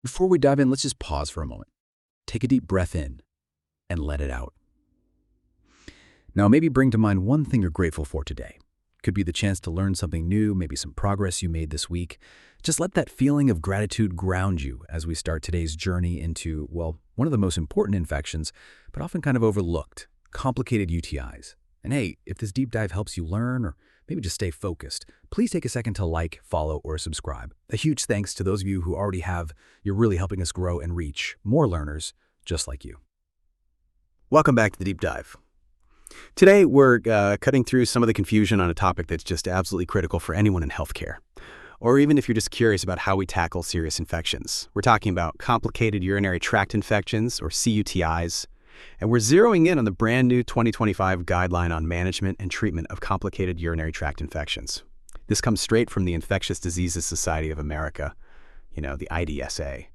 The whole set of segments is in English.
Before we dive in, let's just pause for a moment. Take a deep breath in and let it out. Now, maybe bring to mind one thing you're grateful for today. Could be the chance to learn something new, maybe some progress you made this week. Just let that feeling of gratitude ground you as we start today's journey into, well, one of the most important infections, but often kind of overlooked, complicated UTIs. And hey, if this deep dive helps you learn or maybe just stay focused, please take a second to like, follow, or subscribe. A huge thanks to those of you who already have. You're really helping us grow and reach more learners just like you. Welcome back to the Deep Dive. Today, we're cutting through some of the confusion on a topic that's just absolutely critical for anyone in healthcare, or even if you're just curious about how we tackle serious infections. We're talking about complicated urinary tract infections, or cUTIs, and we're zeroing in on the brand new 2025 Guideline on Management and Treatment of Complicated Urinary Tract Infections. This comes straight from the Infectious Diseases Society of America, the IDSA.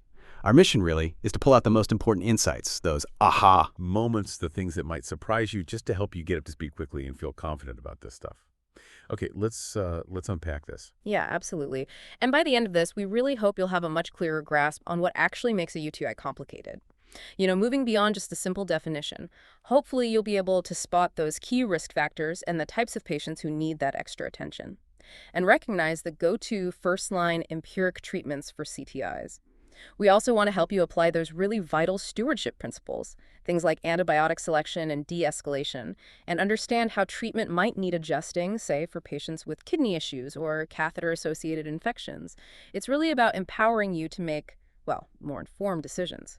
Our mission, really, is to pull out the most important insights, those aha moments, the things that might surprise you, just to help you get up to speed quickly and feel confident about this stuff. Okay, let's unpack this. Yeah, absolutely. And by the end of this, we really hope you'll have a much clearer grasp on what actually makes a UTI complicated. Moving beyond just a simple definition, hopefully you'll be able to spot those key risk factors and the types of patients who need that extra attention, and recognize the go-to first-line empiric treatments for CTIs. We also want to help you apply those really vital stewardship principles, things like antibiotic selection and de-escalation, and understand how treatment might need adjusting, say, for patients with kidney issues or catheter-associated infections. It's really about empowering you to make, well, more informed decisions.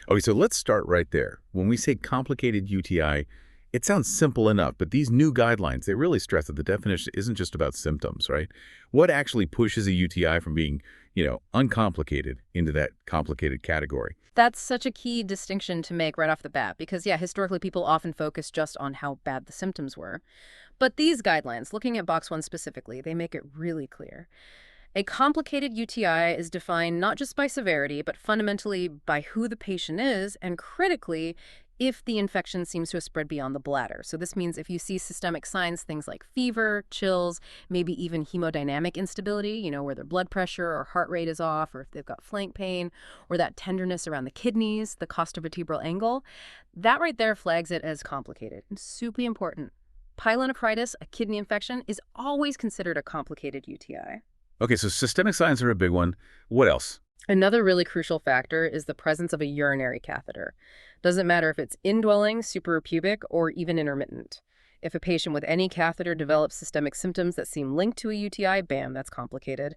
Okay, so let's start right there. When we say complicated UTI, it sounds simple enough, but these new guidelines, they really stress that the definition isn't just about symptoms, right? What actually pushes a UTI from being, uncomplicated into that complicated category? That's such a key distinction to make right off the bat because, historically people often focus just on how bad the symptoms were. But these guidelines, looking at box 1 specifically, they make it really clear. A complicated UTI is defined not just by severity, but fundamentally by who the patient is, and critically, if the infection seems to have spread beyond the bladder. So this means if you see systemic signs, things like fever, chills, maybe even hemodynamic instability, where their blood pressure or heart rate is off, or if they've got flank pain, or that tenderness around the kidneys, the costovertebral angle, that right there flags it as complicated. And super important. Pyelonephritis, a kidney infection, is always considered a complicated UTI. Okay, so systemic signs are a big one. What else? Another really crucial factor is the presence of a urinary catheter. Doesn't matter if it's indwelling, suprapubic, or even intermittent. If a patient with any catheter develops systemic symptoms that seem linked to a UTI, bam, that's complicated.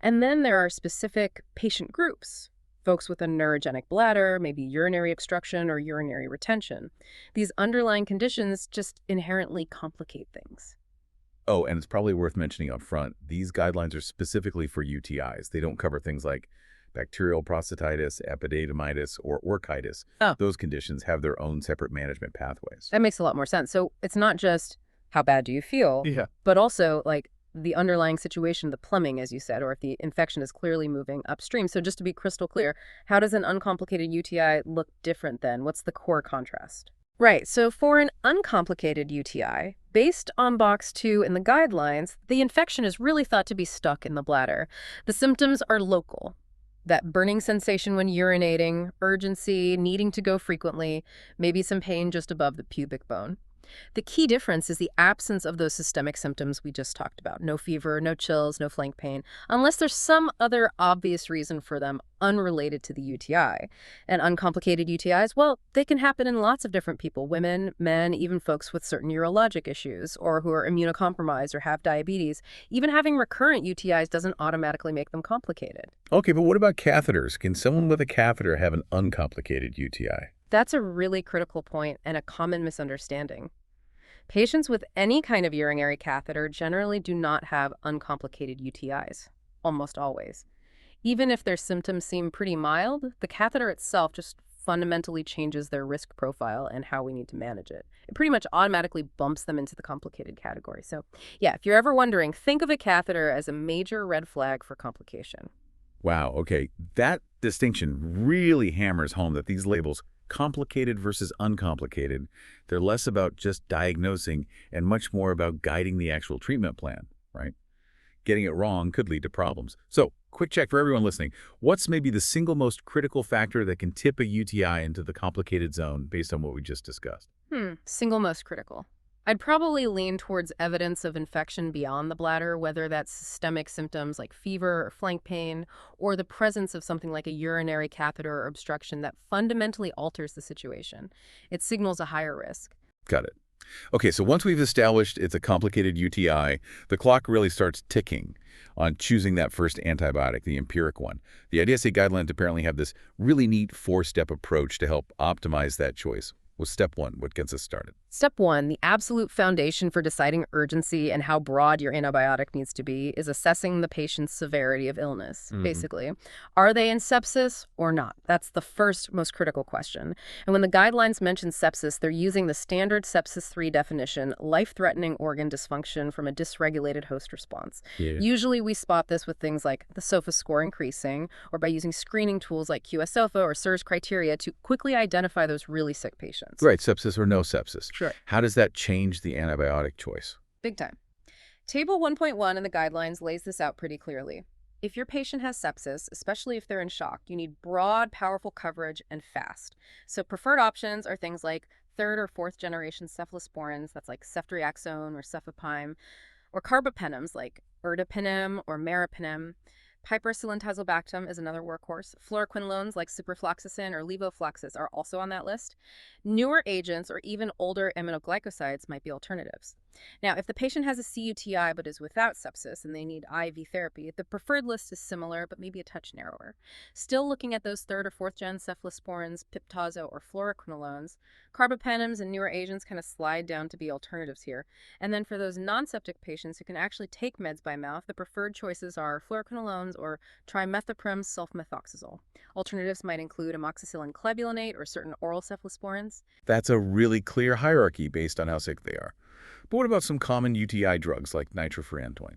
And then there are specific patient groups. Folks with a neurogenic bladder, maybe urinary obstruction or urinary retention. These underlying conditions just inherently complicate things. Oh, and it's probably worth mentioning up front, these guidelines are specifically for UTIs. They don't cover things like bacterial prostatitis, epididymitis, or orchitis. Oh. Those conditions have their own separate management pathways. That makes a lot more sense. So it's not just how bad do you feel, but also like the underlying situation, the plumbing, as you said, or if the infection is clearly moving upstream. So just to be crystal clear, how does an uncomplicated UTI look different then? What's the core contrast? Right, so for an uncomplicated UTI, based on box 2 in the guidelines, the infection is really thought to be stuck in the bladder. The symptoms are local. That burning sensation when urinating, urgency, needing to go frequently, maybe some pain just above the pubic bone. The key difference is the absence of those systemic symptoms we just talked about. No fever, no chills, no flank pain, unless there's some other obvious reason for them unrelated to the UTI. And uncomplicated UTIs, well, they can happen in lots of different people, women, men, even folks with certain urologic issues or who are immunocompromised or have diabetes. Even having recurrent UTIs doesn't automatically make them complicated. Okay, but what about catheters? Can someone with a catheter have an uncomplicated UTI? That's a really critical point and a common misunderstanding. Patients with any kind of urinary catheter generally do not have uncomplicated UTIs, almost always. Even if their symptoms seem pretty mild, the catheter itself just fundamentally changes their risk profile and how we need to manage it. It pretty much automatically bumps them into the complicated category. So yeah, if you're ever wondering, think of a catheter as a major red flag for complication. Wow, okay. That distinction really hammers home that these labels, complicated versus uncomplicated, they're less about just diagnosing and much more about guiding the actual treatment plan, right? Getting it wrong could lead to problems. So quick check for everyone listening. What's maybe the single most critical factor that can tip a UTI into the complicated zone based on what we just discussed? Single most critical. I'd probably lean towards evidence of infection beyond the bladder, whether that's systemic symptoms like fever or flank pain, or the presence of something like a urinary catheter or obstruction that fundamentally alters the situation. It signals a higher risk. Got it. Okay, so once we've established it's a complicated UTI, the clock really starts ticking on choosing that first antibiotic, the Empiric one. The IDSA Guidelines apparently have this really neat 4-step approach to help optimize that choice. Well, step 1, what gets us started? Step 1, the absolute foundation for deciding urgency and how broad your antibiotic needs to be is assessing the patient's severity of illness, basically. Are they in sepsis or not? That's the first most critical question. And when the guidelines mention sepsis, they're using the standard sepsis 3 definition, life-threatening organ dysfunction from a dysregulated host response. Yeah. Usually we spot this with things like the SOFA score increasing, or by using screening tools like QSOFA or SIRS criteria to quickly identify those really sick patients. Right, sepsis or no sepsis. Sure. How does that change the antibiotic choice? Big time. Table 1.1 in the guidelines lays this out pretty clearly. If your patient has sepsis, especially if they're in shock, you need broad, powerful coverage and fast. So preferred options are things like 3rd or 4th generation cephalosporins, that's like ceftriaxone or cefepime, or carbapenems like ertapenem or meropenem. Piperacillin-tazobactam is another workhorse. Fluoroquinolones like ciprofloxacin or levofloxacin are also on that list. Newer agents or even older aminoglycosides might be alternatives. Now, if the patient has a cUTI but is without sepsis and they need IV therapy, the preferred list is similar but maybe a touch narrower. Still looking at those 3rd or 4th gen cephalosporins, piptazo, or fluoroquinolones, carbapenems and newer agents kind of slide down to be alternatives here. And then for those non-septic patients who can actually take meds by mouth, the preferred choices are fluoroquinolones or trimethoprim sulfamethoxazole. Alternatives might include amoxicillin clebulinate or certain oral cephalosporins. That's a really clear hierarchy based on how sick they are. But what about some common UTI drugs like nitrofurantoin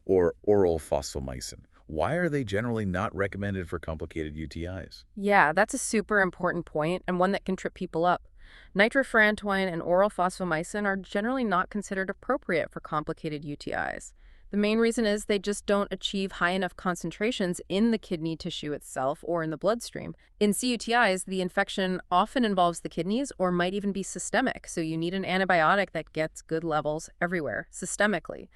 or oral fosfomycin? Why are they generally not recommended for complicated UTIs? Yeah, that's a super important point and one that can trip people up. Nitrofurantoin and oral fosfomycin are generally not considered appropriate for complicated UTIs. The main reason is they just don't achieve high enough concentrations in the kidney tissue itself or in the bloodstream. In cUTIs, the infection often involves the kidneys or might even be systemic, so you need an antibiotic that gets good levels everywhere, systemically.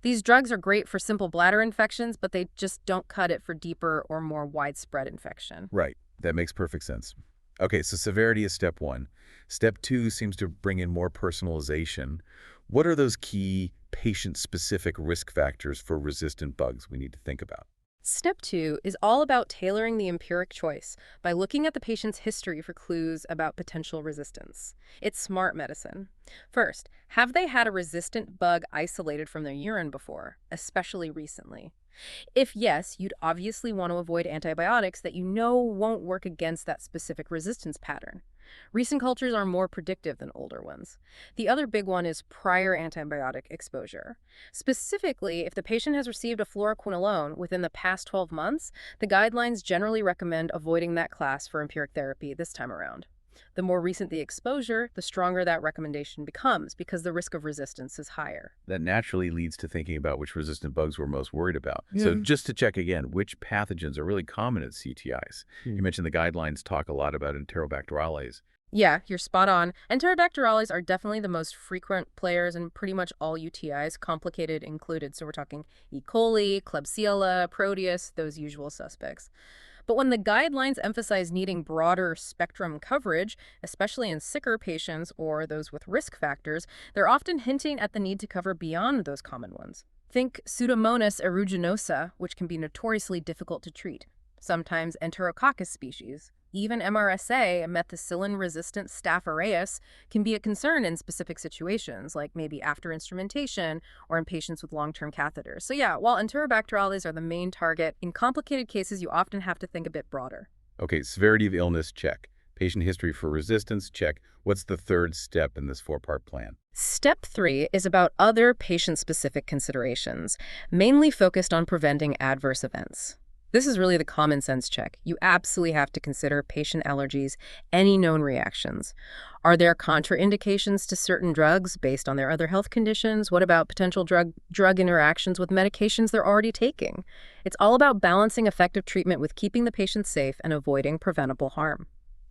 These drugs are great for simple bladder infections, but they just don't cut it for deeper or more widespread infection. Right. That makes perfect sense. Okay, so severity is step 1. Step 2 seems to bring in more personalization. What are those key patient-specific risk factors for resistant bugs we need to think about? Step 2 is all about tailoring the empiric choice by looking at the patient's history for clues about potential resistance. It's smart medicine. First, have they had a resistant bug isolated from their urine before, especially recently? If yes, you'd obviously want to avoid antibiotics that you know won't work against that specific resistance pattern. Recent cultures are more predictive than older ones. The other big one is prior antibiotic exposure. Specifically, if the patient has received a fluoroquinolone within the past 12 months, the guidelines generally recommend avoiding that class for empiric therapy this time around. The more recent the exposure, the stronger that recommendation becomes because the risk of resistance is higher. That naturally leads to thinking about which resistant bugs we're most worried about. So just to check again, which pathogens are really common in cUTIs? You mentioned the guidelines talk a lot about Enterobacterales. Yeah, you're spot on. Enterobacterales are definitely the most frequent players in pretty much all UTIs, complicated included. So we're talking E. coli, Klebsiella, Proteus, those usual suspects. But when the guidelines emphasize needing broader spectrum coverage, especially in sicker patients or those with risk factors, they're often hinting at the need to cover beyond those common ones. Think Pseudomonas aeruginosa, which can be notoriously difficult to treat. Sometimes Enterococcus species. Even MRSA, methicillin-resistant Staph aureus, can be a concern in specific situations, like maybe after instrumentation or in patients with long-term catheters. So yeah, while Enterobacterales are the main target, in complicated cases you often have to think a bit broader. Okay, severity of illness, check. Patient history for resistance, check. What's the third step in this 4-part plan? Step 3 is about other patient-specific considerations, mainly focused on preventing adverse events. This is really the common sense check. You absolutely have to consider patient allergies, any known reactions. Are there contraindications to certain drugs based on their other health conditions? What about potential drug interactions with medications they're already taking? It's all about balancing effective treatment with keeping the patient safe and avoiding preventable harm.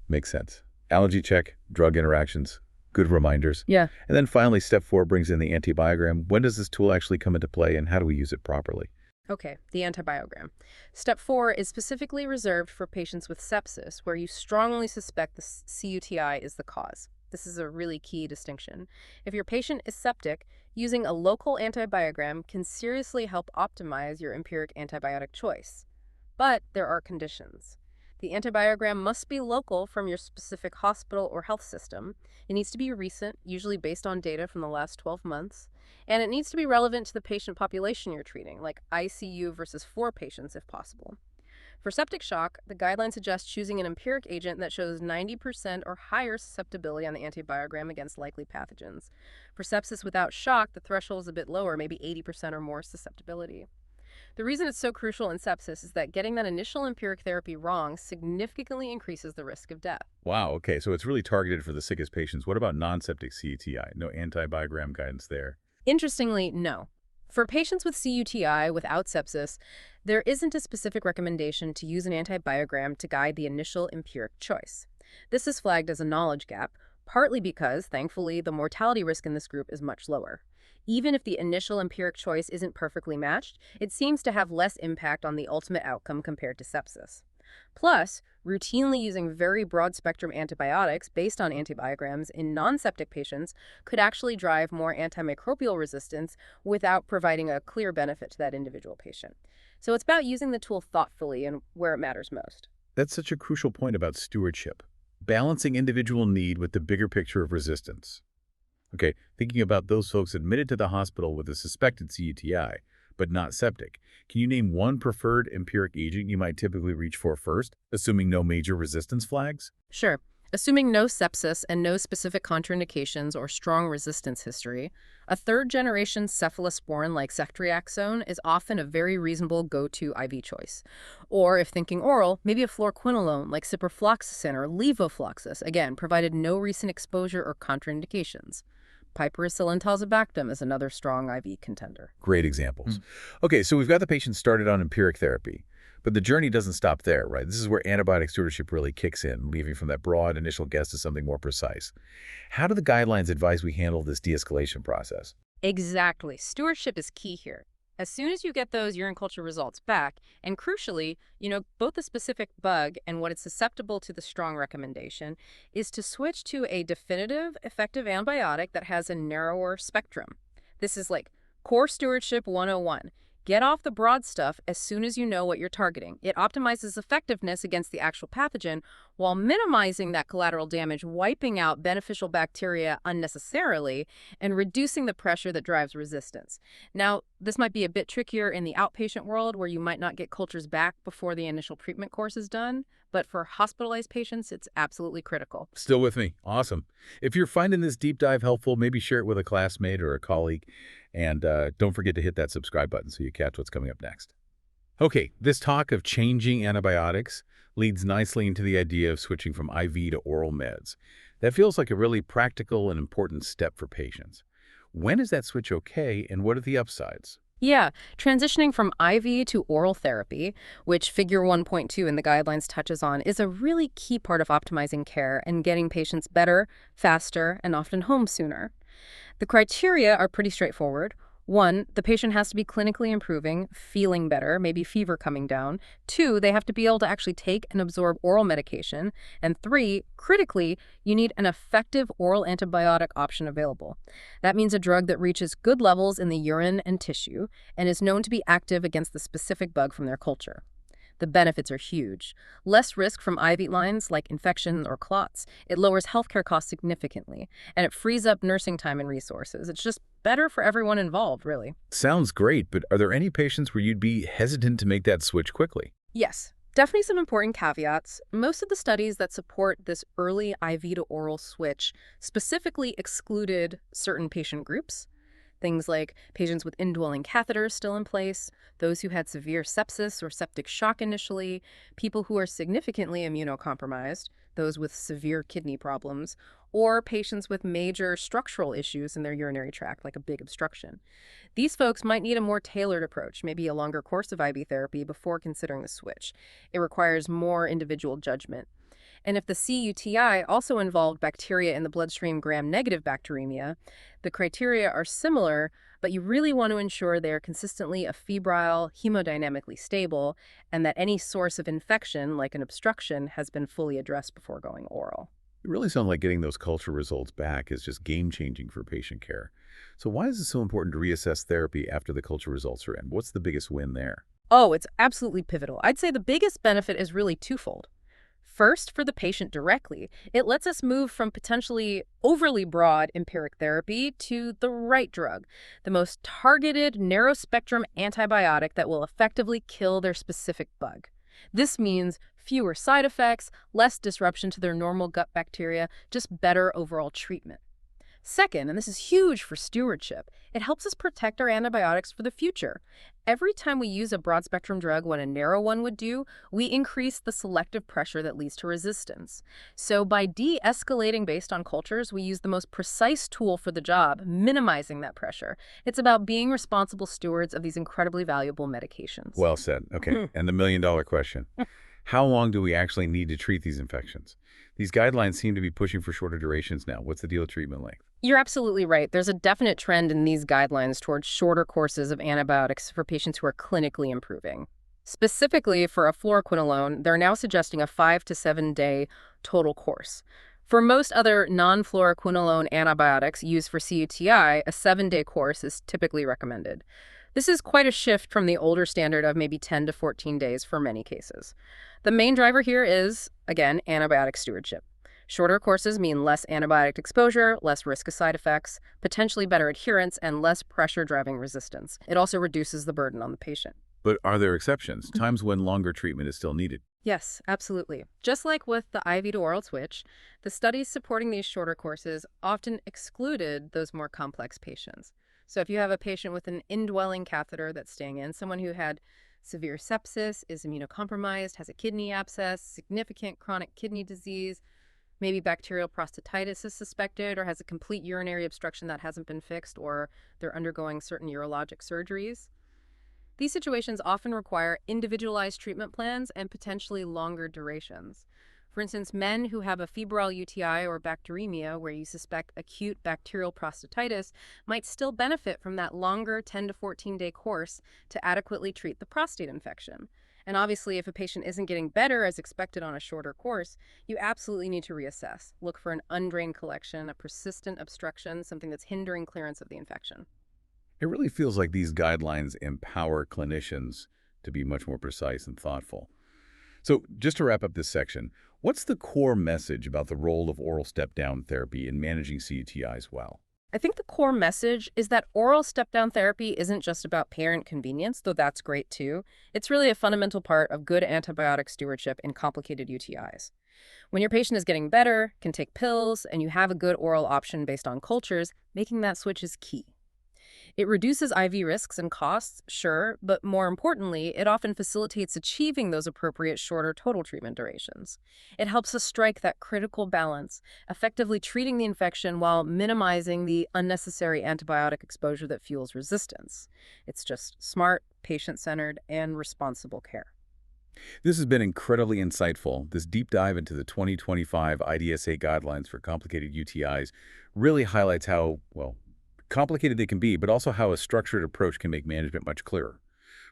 Makes sense. Allergy check, drug interactions, good reminders. Yeah. And then finally, step 4 brings in the antibiogram. When does this tool actually come into play, and how do we use it properly? Okay, the antibiogram. Step 4 is specifically reserved for patients with sepsis, where you strongly suspect the cUTI is the cause. This is a really key distinction. If your patient is septic, using a local antibiogram can seriously help optimize your empiric antibiotic choice. But there are conditions. The antibiogram must be local from your specific hospital or health system. It needs to be recent, usually based on data from the last 12 months. And it needs to be relevant to the patient population you're treating, like ICU versus 4 patients if possible. For septic shock, the guidelines suggest choosing an empiric agent that shows 90% or higher susceptibility on the antibiogram against likely pathogens. For sepsis without shock, the threshold is a bit lower, maybe 80% or more susceptibility. The reason it's so crucial in sepsis is that getting that initial empiric therapy wrong significantly increases the risk of death. Wow, okay, so it's really targeted for the sickest patients. What about non-septic cUTI? No antibiogram guidance there? Interestingly, no. For patients with cUTI without sepsis, there isn't a specific recommendation to use an antibiogram to guide the initial empiric choice. This is flagged as a knowledge gap, partly because, thankfully, the mortality risk in this group is much lower. Even if the initial empiric choice isn't perfectly matched, it seems to have less impact on the ultimate outcome compared to sepsis. Plus, routinely using very broad-spectrum antibiotics based on antibiograms in non-septic patients could actually drive more antimicrobial resistance without providing a clear benefit to that individual patient. So it's about using the tool thoughtfully and where it matters most. That's such a crucial point about stewardship. Balancing individual need with the bigger picture of resistance. Okay, thinking about those folks admitted to the hospital with a suspected cUTI, but not septic, can you name one preferred empiric agent you might typically reach for first, assuming no major resistance flags? Sure. Assuming no sepsis and no specific contraindications or strong resistance history, a third-generation cephalosporin like ceftriaxone is often a very reasonable go-to IV choice. Or if thinking oral, maybe a fluoroquinolone like ciprofloxacin or levofloxacin, again, provided no recent exposure or contraindications. Piperacillin tazobactam is another strong IV contender. Great examples. Okay, so we've got the patient started on empiric therapy, but the journey doesn't stop there, right? This is where antibiotic stewardship really kicks in, leaving from that broad initial guess to something more precise. How do the guidelines advise we handle this de-escalation process? Exactly. Stewardship is key here. As soon as you get those urine culture results back, and crucially, both the specific bug and what is susceptible to the strong recommendation, is to switch to a definitive, effective antibiotic that has a narrower spectrum. This is like core stewardship 101. Get off the broad stuff as soon as you know what you're targeting. It optimizes effectiveness against the actual pathogen while minimizing that collateral damage, wiping out beneficial bacteria unnecessarily, and reducing the pressure that drives resistance. Now, this might be a bit trickier in the outpatient world where you might not get cultures back before the initial treatment course is done, but for hospitalized patients, it's absolutely critical. Still with me. Awesome. If you're finding this deep dive helpful, maybe share it with a classmate or a colleague. And don't forget to hit that subscribe button so you catch what's coming up next. Okay, this talk of changing antibiotics leads nicely into the idea of switching from IV to oral meds. That feels like a really practical and important step for patients. When is that switch okay, and what are the upsides? Yeah, transitioning from IV to oral therapy, which figure 1.2 in the guidelines touches on, is a really key part of optimizing care and getting patients better, faster, and often home sooner. The criteria are pretty straightforward. 1, the patient has to be clinically improving, feeling better, maybe fever coming down. 2, they have to be able to actually take and absorb oral medication. And 3, critically, you need an effective oral antibiotic option available. That means a drug that reaches good levels in the urine and tissue and is known to be active against the specific bug from their culture. The benefits are huge. Less risk from IV lines like infections or clots. It lowers healthcare costs significantly, and it frees up nursing time and resources. It's just better for everyone involved, really. Sounds great, but are there any patients where you'd be hesitant to make that switch quickly? Yes, definitely some important caveats. Most of the studies that support this early IV to oral switch specifically excluded certain patient groups. Things like patients with indwelling catheters still in place, those who had severe sepsis or septic shock initially, people who are significantly immunocompromised, those with severe kidney problems, or patients with major structural issues in their urinary tract, like a big obstruction. These folks might need a more tailored approach, maybe a longer course of IV therapy before considering the switch. It requires more individual judgment. And if the cUTI also involved bacteria in the bloodstream gram-negative bacteremia, the criteria are similar, but you really want to ensure they're consistently afebrile, hemodynamically stable, and that any source of infection, like an obstruction, has been fully addressed before going oral. It really sounds like getting those culture results back is just game-changing for patient care. So why is it so important to reassess therapy after the culture results are in? What's the biggest win there? Oh, it's absolutely pivotal. I'd say the biggest benefit is really twofold. First, for the patient directly, it lets us move from potentially overly broad empiric therapy to the right drug, the most targeted, narrow-spectrum antibiotic that will effectively kill their specific bug. This means fewer side effects, less disruption to their normal gut bacteria, just better overall treatment. Second, and this is huge for stewardship, it helps us protect our antibiotics for the future. Every time we use a broad-spectrum drug when a narrow one would do, we increase the selective pressure that leads to resistance. So by de-escalating based on cultures, we use the most precise tool for the job, minimizing that pressure. It's about being responsible stewards of these incredibly valuable medications. Well said. Okay, and the million-dollar question. How long do we actually need to treat these infections? These guidelines seem to be pushing for shorter durations now. What's the deal with treatment length? You're absolutely right. There's a definite trend in these guidelines towards shorter courses of antibiotics for patients who are clinically improving. Specifically, for a fluoroquinolone, they're now suggesting a 5 to 7 day total course. For most other non-fluoroquinolone antibiotics used for cUTI, a 7-day course is typically recommended. This is quite a shift from the older standard of maybe 10 to 14 days for many cases. The main driver here is, again, antibiotic stewardship. Shorter courses mean less antibiotic exposure, less risk of side effects, potentially better adherence, and less pressure driving resistance. It also reduces the burden on the patient. But are there exceptions, times when longer treatment is still needed? Yes, absolutely. Just like with the IV to oral switch, the studies supporting these shorter courses often excluded those more complex patients. So if you have a patient with an indwelling catheter that's staying in, someone who had severe sepsis, is immunocompromised, has a kidney abscess, significant chronic kidney disease, maybe bacterial prostatitis is suspected, or has a complete urinary obstruction that hasn't been fixed, or they're undergoing certain urologic surgeries. These situations often require individualized treatment plans and potentially longer durations. For instance, men who have a febrile UTI or bacteremia where you suspect acute bacterial prostatitis might still benefit from that longer 10 to 14-day course to adequately treat the prostate infection. And obviously, if a patient isn't getting better as expected on a shorter course, you absolutely need to reassess. Look for an undrained collection, a persistent obstruction, something that's hindering clearance of the infection. It really feels like these guidelines empower clinicians to be much more precise and thoughtful. So just to wrap up this section, what's the core message about the role of oral step-down therapy in managing cUTIs well? I think the core message is that oral step-down therapy isn't just about parent convenience, though that's great too. It's really a fundamental part of good antibiotic stewardship in complicated UTIs. When your patient is getting better, can take pills, and you have a good oral option based on cultures, making that switch is key. It reduces IV risks and costs, sure, but more importantly, it often facilitates achieving those appropriate shorter total treatment durations. It helps us strike that critical balance, effectively treating the infection while minimizing the unnecessary antibiotic exposure that fuels resistance. It's just smart, patient-centered, and responsible care. This has been incredibly insightful. This deep dive into the 2025 IDSA Guidelines for complicated UTIs really highlights how, well, complicated they can be, but also how a structured approach can make management much clearer.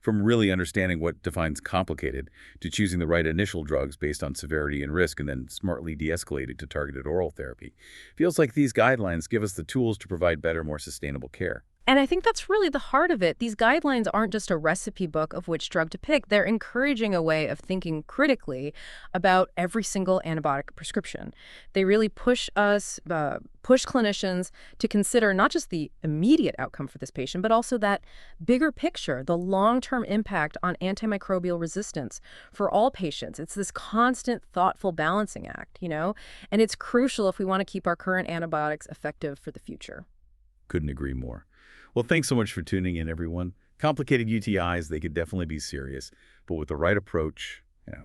From really understanding what defines complicated to choosing the right initial drugs based on severity and risk and then smartly de-escalating to targeted oral therapy. Feels like these guidelines give us the tools to provide better, more sustainable care. And I think that's really the heart of it. These guidelines aren't just a recipe book of which drug to pick. They're encouraging a way of thinking critically about every single antibiotic prescription. They really push clinicians to consider not just the immediate outcome for this patient, but also that bigger picture, the long-term impact on antimicrobial resistance for all patients. It's this constant, thoughtful balancing act, and it's crucial if we want to keep our current antibiotics effective for the future. Couldn't agree more. Well, thanks so much for tuning in, everyone. Complicated UTIs, they could definitely be serious, but with the right approach,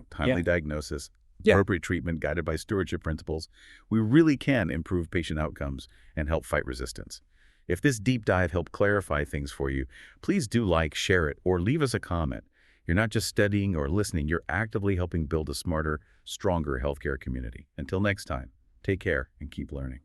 timely diagnosis, appropriate treatment guided by stewardship principles, we really can improve patient outcomes and help fight resistance. If this deep dive helped clarify things for you, please do like, share it, or leave us a comment. You're not just studying or listening, you're actively helping build a smarter, stronger healthcare community. Until next time, take care and keep learning.